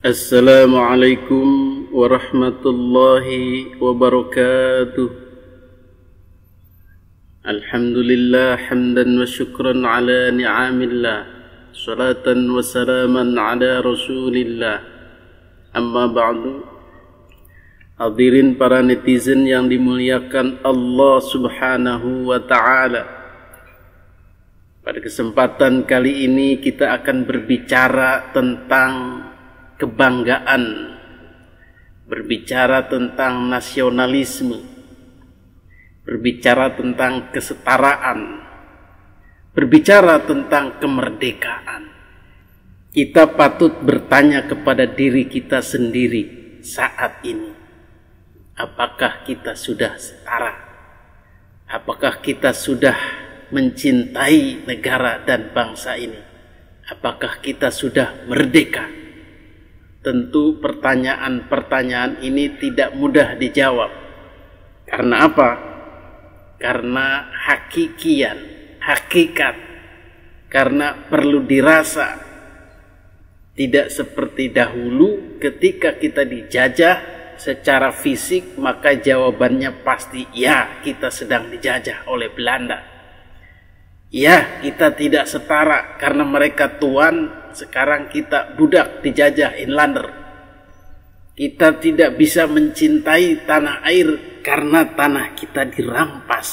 Assalamualaikum warahmatullahi wabarakatuh. Alhamdulillah hamdan wa syukran ala ni'amillah, salatan wa salaman ala rasulillah. Amma ba'du. Hadirin para netizen yang dimuliakan Allah subhanahu wa ta'ala, pada kesempatan kali ini kita akan berbicara tentang kebanggaan, berbicara tentang nasionalisme, berbicara tentang kesetaraan, berbicara tentang kemerdekaan. Kita patut bertanya kepada diri kita sendiri saat ini, apakah kita sudah setara? Apakah kita sudah mencintai negara dan bangsa ini? Apakah kita sudah merdeka? Tentu pertanyaan-pertanyaan ini tidak mudah dijawab. Karena apa? Karena hakikat. Karena perlu dirasa. Tidak seperti dahulu ketika kita dijajah secara fisik, maka jawabannya pasti ya, kita sedang dijajah oleh Belanda. Ya, kita tidak setara karena mereka tuan, sekarang kita budak dijajah inlander. Kita tidak bisa mencintai tanah air karena tanah kita dirampas,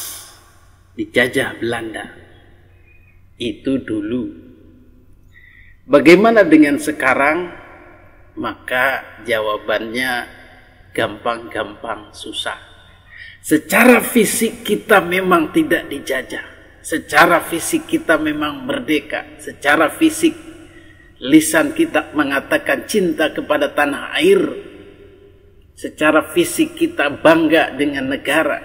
dijajah Belanda. Itu dulu. Bagaimana dengan sekarang? Maka jawabannya gampang-gampang susah. Secara fisik kita memang tidak dijajah. Secara fisik kita memang merdeka. Secara fisik lisan kita mengatakan cinta kepada tanah air. Secara fisik kita bangga dengan negara.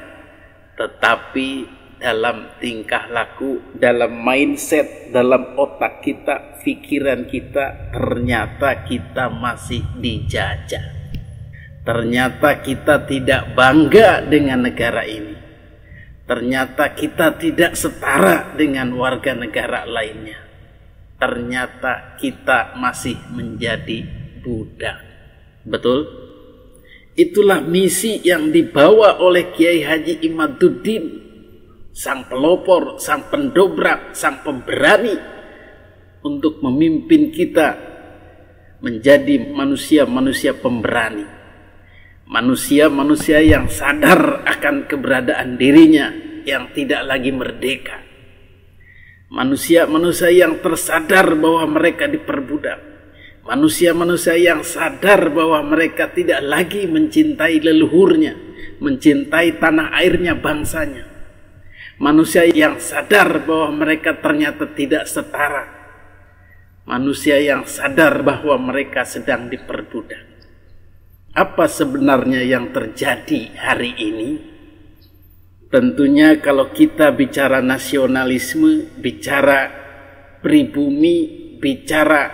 Tetapi dalam tingkah laku, dalam mindset, dalam otak kita, pikiran kita, ternyata kita masih dijajah. Ternyata kita tidak bangga dengan negara ini. Ternyata kita tidak setara dengan warga negara lainnya. Ternyata kita masih menjadi budak. Betul? Itulah misi yang dibawa oleh Kiai Haji Imaduddin, sang pelopor, sang pendobrak, sang pemberani, untuk memimpin kita menjadi manusia-manusia pemberani. Manusia-manusia yang sadar akan keberadaan dirinya, yang tidak lagi merdeka. Manusia-manusia yang tersadar bahwa mereka diperbudak. Manusia-manusia yang sadar bahwa mereka tidak lagi mencintai leluhurnya, mencintai tanah airnya, bangsanya. Manusia yang sadar bahwa mereka ternyata tidak setara. Manusia yang sadar bahwa mereka sedang diperbudak. Apa sebenarnya yang terjadi hari ini? Tentunya kalau kita bicara nasionalisme, bicara pribumi, bicara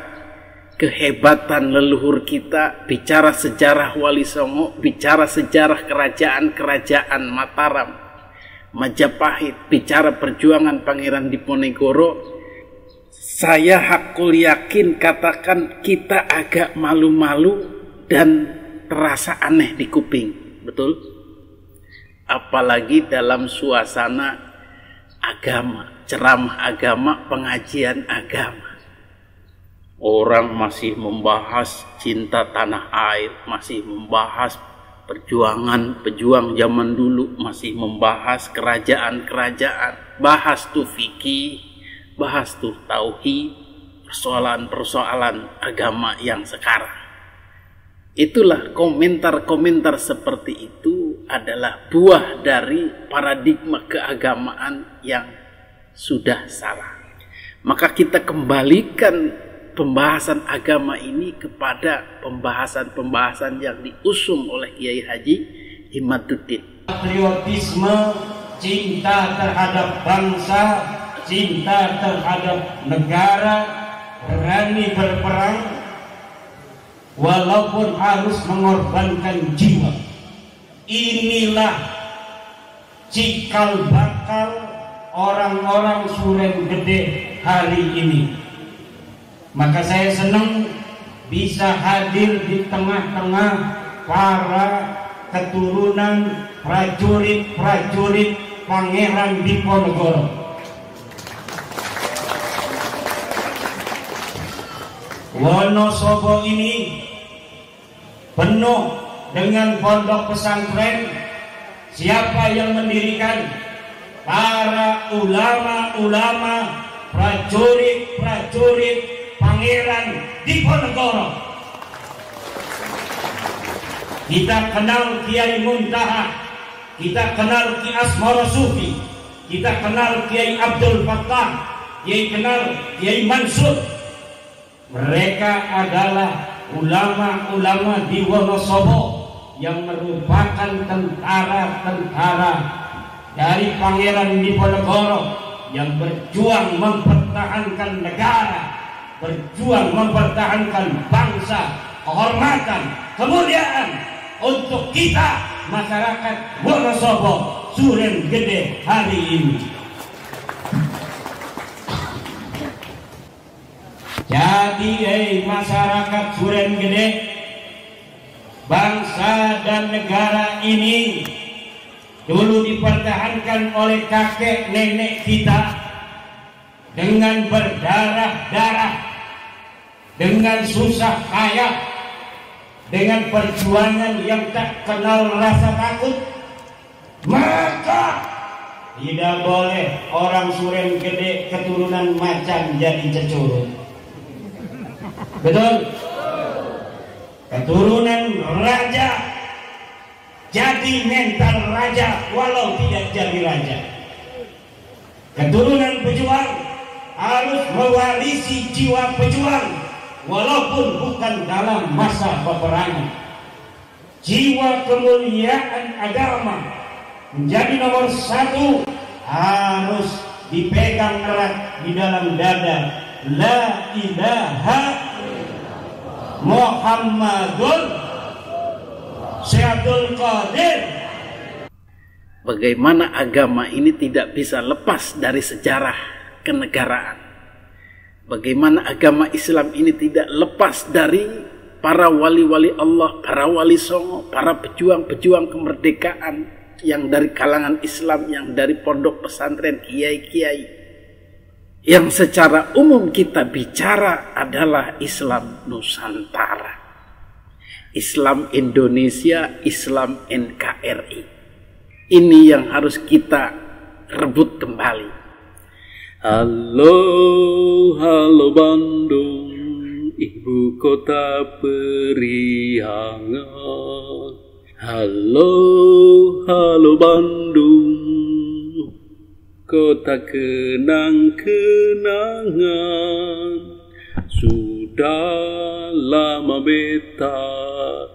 kehebatan leluhur kita, bicara sejarah Wali Songo, bicara sejarah kerajaan-kerajaan Mataram, Majapahit, bicara perjuangan Pangeran Diponegoro, saya hakul yakin katakan kita agak malu-malu dan terasa aneh di kuping. Betul? Apalagi dalam suasana agama, ceramah agama, pengajian agama. Orang masih membahas cinta tanah air, masih membahas perjuangan pejuang zaman dulu, masih membahas kerajaan-kerajaan, bahas tuh fikih, bahas tuh tauhid, persoalan-persoalan agama yang sekarang. Itulah komentar-komentar seperti itu adalah buah dari paradigma keagamaan yang sudah salah. Maka kita kembalikan pembahasan agama ini kepada pembahasan-pembahasan yang diusung oleh Kiai Haji Imaduddin. Patriotisme, cinta terhadap bangsa, cinta terhadap negara, berani berperang walaupun harus mengorbankan jiwa. Inilah cikal bakal orang-orang Suren Gede hari ini. Maka saya senang bisa hadir di tengah-tengah para keturunan prajurit-prajurit Pangeran Diponegoro. Wonosobo ini penuh dengan pondok pesantren. Siapa yang mendirikan? Para ulama-ulama, prajurit-prajurit Pangeran Diponegoro. Kita kenal Kiai Muntaha, kita kenal Ki Asmara Sufi, kita kenal Kiai Abdul Fattah, Kiai kenal Kiai Mansur. Mereka adalah ulama-ulama di Wonosobo yang merupakan tentara-tentara dari Pangeran Diponegoro yang berjuang mempertahankan negara, berjuang mempertahankan bangsa, kehormatan, kemuliaan untuk kita masyarakat Wonosobo Suren Gede hari ini. Jadi masyarakat Suren Gede, bangsa dan negara ini dulu dipertahankan oleh kakek nenek kita dengan berdarah-darah, dengan susah payah, dengan perjuangan yang tak kenal rasa takut. Maka tidak boleh orang Suren Gede keturunan macan jadi cecurut. Betul? Keturunan raja jadi mental raja walau tidak jadi raja. Keturunan pejuang harus mewarisi jiwa pejuang walaupun bukan dalam masa peperangan. Jiwa kemuliaan agama menjadi nomor satu, harus dipegang erat di dalam dada. La ilaha Muhammadun Syaikhul Qadir. Bagaimana agama ini tidak bisa lepas dari sejarah kenegaraan. Bagaimana agama Islam ini tidak lepas dari para wali-wali Allah, para wali songo, para pejuang-pejuang kemerdekaan yang dari kalangan Islam, yang dari pondok pesantren, kiai-kiai. Yang secara umum kita bicara adalah Islam Nusantara, Islam Indonesia, Islam NKRI. Ini yang harus kita rebut kembali. Halo, halo Bandung, ibu kota periangan. Halo, halo Bandung, kota kenang-kenangan. Sudah lama beta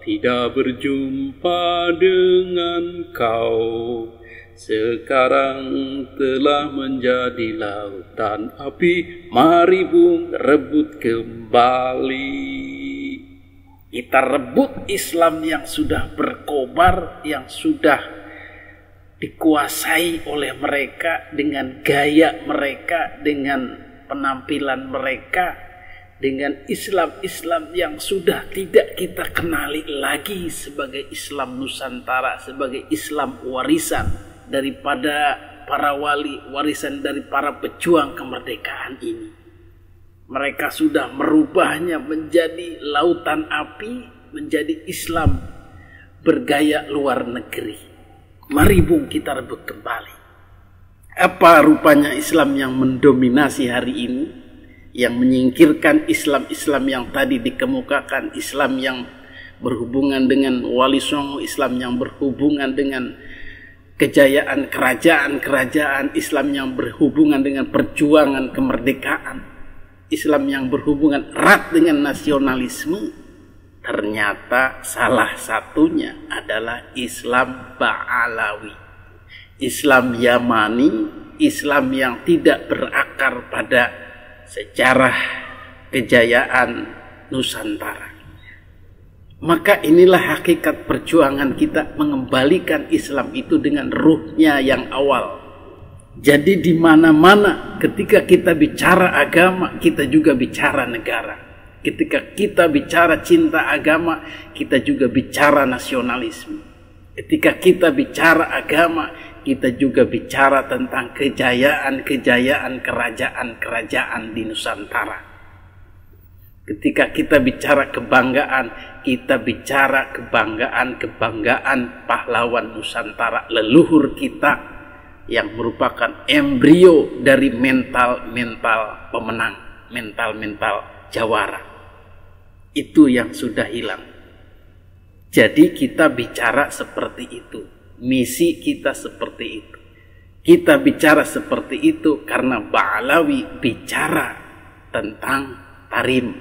tidak berjumpa dengan kau. Sekarang telah menjadi lautan api. Mari bung rebut kembali. Kita rebut Islam yang sudah berkobar, yang sudah dikuasai oleh mereka dengan gaya mereka, dengan penampilan mereka, dengan Islam-Islam yang sudah tidak kita kenali lagi sebagai Islam Nusantara, sebagai Islam warisan daripada para wali, warisan dari para pejuang kemerdekaan ini. Mereka sudah merubahnya menjadi lautan api, menjadi Islam bergaya luar negeri. Mari bung kita rebut kembali. Apa rupanya Islam yang mendominasi hari ini, yang menyingkirkan Islam-Islam yang tadi dikemukakan, Islam yang berhubungan dengan wali songo, Islam yang berhubungan dengan kejayaan kerajaan-kerajaan, Islam yang berhubungan dengan perjuangan kemerdekaan, Islam yang berhubungan erat dengan nasionalisme. Ternyata salah satunya adalah Islam Ba'alawi, Islam Yamani, Islam yang tidak berakar pada sejarah kejayaan Nusantara. Maka inilah hakikat perjuangan kita, mengembalikan Islam itu dengan ruhnya yang awal. Jadi di mana-mana ketika kita bicara agama, kita juga bicara negara. Ketika kita bicara cinta agama, kita juga bicara nasionalisme. Ketika kita bicara agama, kita juga bicara tentang kejayaan-kejayaan kerajaan-kerajaan di Nusantara. Ketika kita bicara kebanggaan, kita bicara kebanggaan pahlawan Nusantara, leluhur kita yang merupakan embrio dari mental pemenang, mental jawara. Itu yang sudah hilang. Jadi kita bicara seperti itu. Misi kita seperti itu. Kita bicara seperti itu karena Ba'alawi bicara tentang Tarim,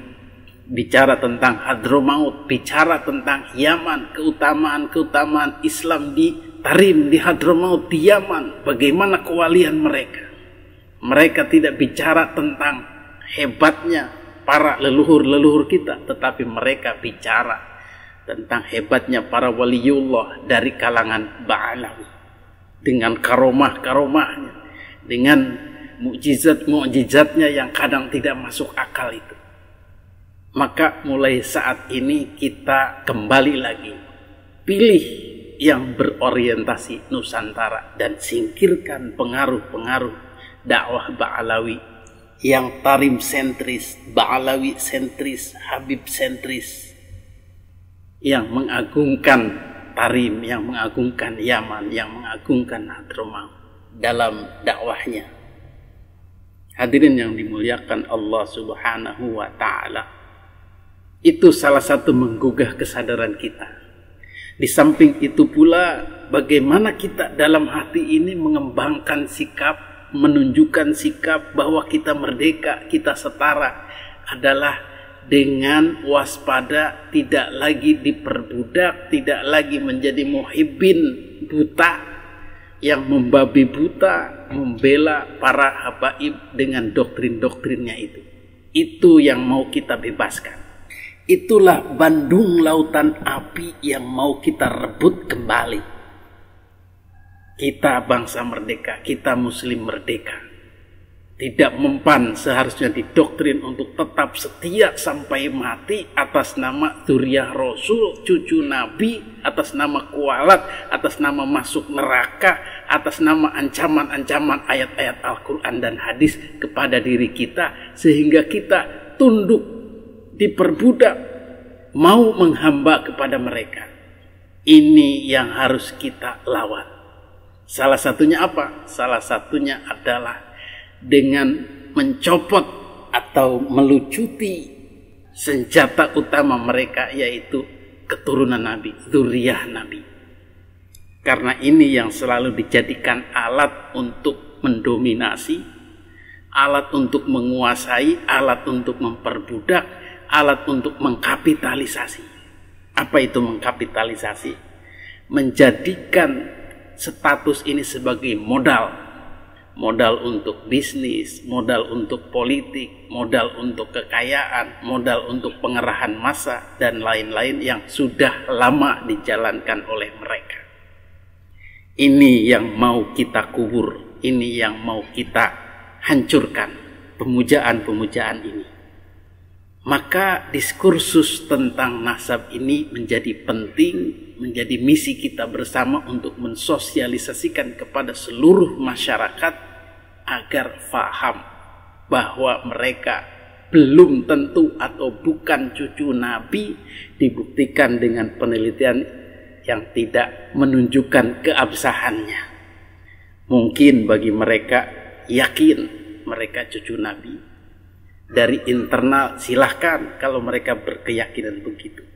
bicara tentang Hadramaut, bicara tentang Yaman, keutamaan Islam di Tarim, di Hadramaut, di Yaman, bagaimana kewalian mereka. Mereka tidak bicara tentang hebatnya para leluhur kita, tetapi mereka bicara tentang hebatnya para waliullah dari kalangan Ba'alawi, dengan karomah-karomahnya, dengan mukjizat-mukjizatnya yang kadang tidak masuk akal itu. Maka mulai saat ini kita kembali lagi, pilih yang berorientasi Nusantara dan singkirkan pengaruh-pengaruh dakwah Ba'alawi yang Tarim sentris, Ba'alawi sentris, Habib sentris, yang mengagungkan Tarim, yang mengagungkan Yaman, yang mengagungkan Hadramaut dalam dakwahnya. Hadirin yang dimuliakan Allah Subhanahu wa Ta'ala, itu salah satu menggugah kesadaran kita. Di samping itu pula, bagaimana kita dalam hati ini mengembangkan sikap, menunjukkan sikap bahwa kita merdeka, kita setara, adalah dengan waspada, tidak lagi diperbudak, tidak lagi menjadi muhibbin buta yang membabi buta membela para habaib dengan doktrin-doktrinnya itu. Itu yang mau kita bebaskan. Itulah Bandung lautan api yang mau kita rebut kembali. Kita bangsa merdeka, kita muslim merdeka. Tidak mempan seharusnya didoktrin untuk tetap setia sampai mati atas nama dzurriyyah Rasul, cucu Nabi, atas nama kualat, atas nama masuk neraka, atas nama ancaman-ancaman ayat-ayat Al-Quran dan hadis kepada diri kita, sehingga kita tunduk, diperbudak, mau menghamba kepada mereka. Ini yang harus kita lawan. Salah satunya apa? Salah satunya adalah dengan mencopot atau melucuti senjata utama mereka, yaitu keturunan Nabi, dzurriyyah Nabi. Karena ini yang selalu dijadikan alat untuk mendominasi, alat untuk menguasai, alat untuk memperbudak, alat untuk mengkapitalisasi. Apa itu mengkapitalisasi? Menjadikan status ini sebagai modal untuk bisnis, modal untuk politik, modal untuk kekayaan, modal untuk pengerahan massa, dan lain-lain yang sudah lama dijalankan oleh mereka. Ini yang mau kita kubur, ini yang mau kita hancurkan, pemujaan-pemujaan ini. Maka diskursus tentang nasab ini menjadi penting, menjadi misi kita bersama untuk mensosialisasikan kepada seluruh masyarakat agar faham bahwa mereka belum tentu atau bukan cucu Nabi, dibuktikan dengan penelitian yang tidak menunjukkan keabsahannya. Mungkin bagi mereka yakin mereka cucu Nabi. Dari internal silahkan kalau mereka berkeyakinan begitu.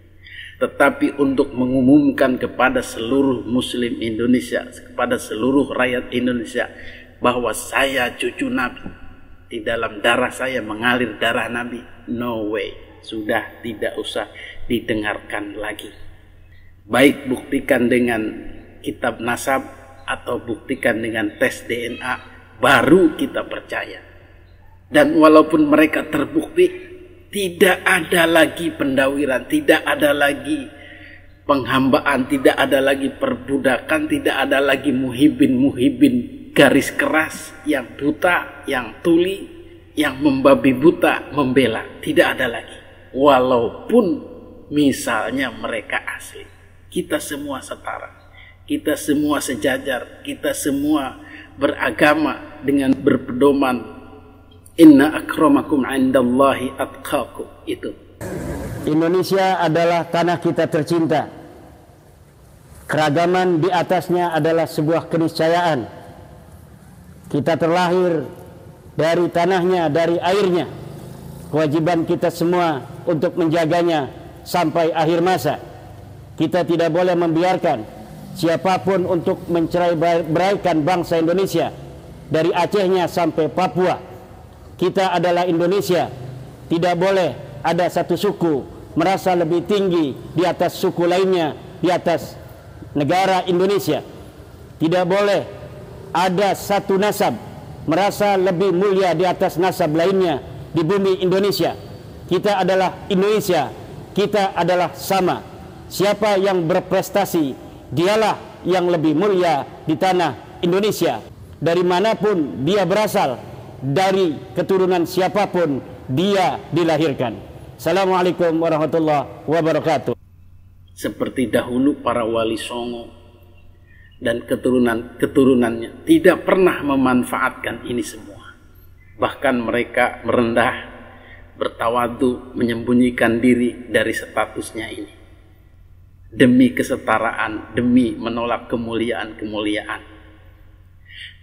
Tetapi untuk mengumumkan kepada seluruh muslim Indonesia, kepada seluruh rakyat Indonesia, bahwa saya cucu Nabi, di dalam darah saya mengalir darah Nabi, no way. Sudah tidak usah didengarkan lagi. Baik buktikan dengan kitab nasab atau buktikan dengan tes DNA, baru kita percaya. Dan walaupun mereka terbukti, tidak ada lagi pendawiran, tidak ada lagi penghambaan, tidak ada lagi perbudakan, tidak ada lagi muhibin garis keras yang buta, yang tuli, yang membabi buta membela. Tidak ada lagi. walaupun misalnya mereka asing. Kita semua setara, kita semua sejajar, kita semua beragama dengan berpedoman inna akramakum indallahi atqakum. Itu Indonesia adalah tanah kita tercinta. Keragaman di atasnya adalah sebuah keniscayaan. Kita terlahir dari tanahnya, dari airnya. Kewajiban kita semua untuk menjaganya sampai akhir masa. Kita tidak boleh membiarkan siapapun untuk mencerai-beraikan bangsa Indonesia dari Acehnya sampai Papua. Kita adalah Indonesia. Tidak boleh ada satu suku merasa lebih tinggi di atas suku lainnya, di atas negara Indonesia. Tidak boleh ada satu nasab merasa lebih mulia di atas nasab lainnya di bumi Indonesia. Kita adalah Indonesia, kita adalah sama. Siapa yang berprestasi, dialah yang lebih mulia di tanah Indonesia. Dari manapun dia berasal, dari keturunan siapapun dia dilahirkan. Assalamualaikum warahmatullahi wabarakatuh. Seperti dahulu para wali songo dan keturunannya tidak pernah memanfaatkan ini semua. Bahkan mereka merendah, bertawadu, menyembunyikan diri dari statusnya ini. Demi kesetaraan, demi menolak kemuliaan-kemuliaan.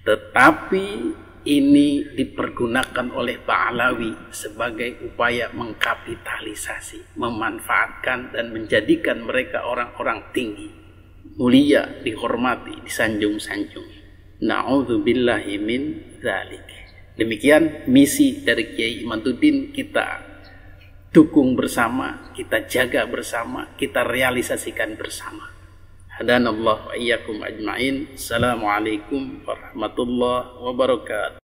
Tetapi ini dipergunakan oleh Ba'alawi sebagai upaya mengkapitalisasi, memanfaatkan dan menjadikan mereka orang-orang tinggi, mulia, dihormati, disanjung-sanjung. Na'udzubillahi min dzalik. Demikian misi dari Kiai Imaduddin, kita dukung bersama, kita jaga bersama, kita realisasikan bersama. Hadanallahu wa iyyakum ajma'in. Assalamualaikum warahmatullahi wabarakatuh.